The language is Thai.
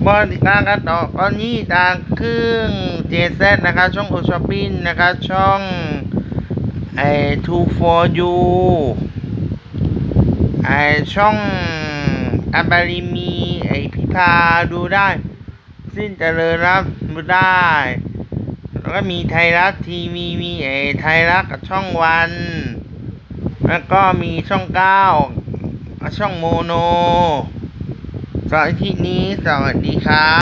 บริการกันต่อตอนนี้ทางเครื่องเจเซนะครับช่องโอชอปปิ้นนะครับช่อง2 for you ช่องอับบาริมีพิพาดูได้สิ้นเจริญรับดูได้แล้วก็มีไทยรัฐทีวีมีไทยรัฐกับช่องวันแล้วก็มีช่อง9ช่องโมโนสำหรับที่นี้สวัสดีครับ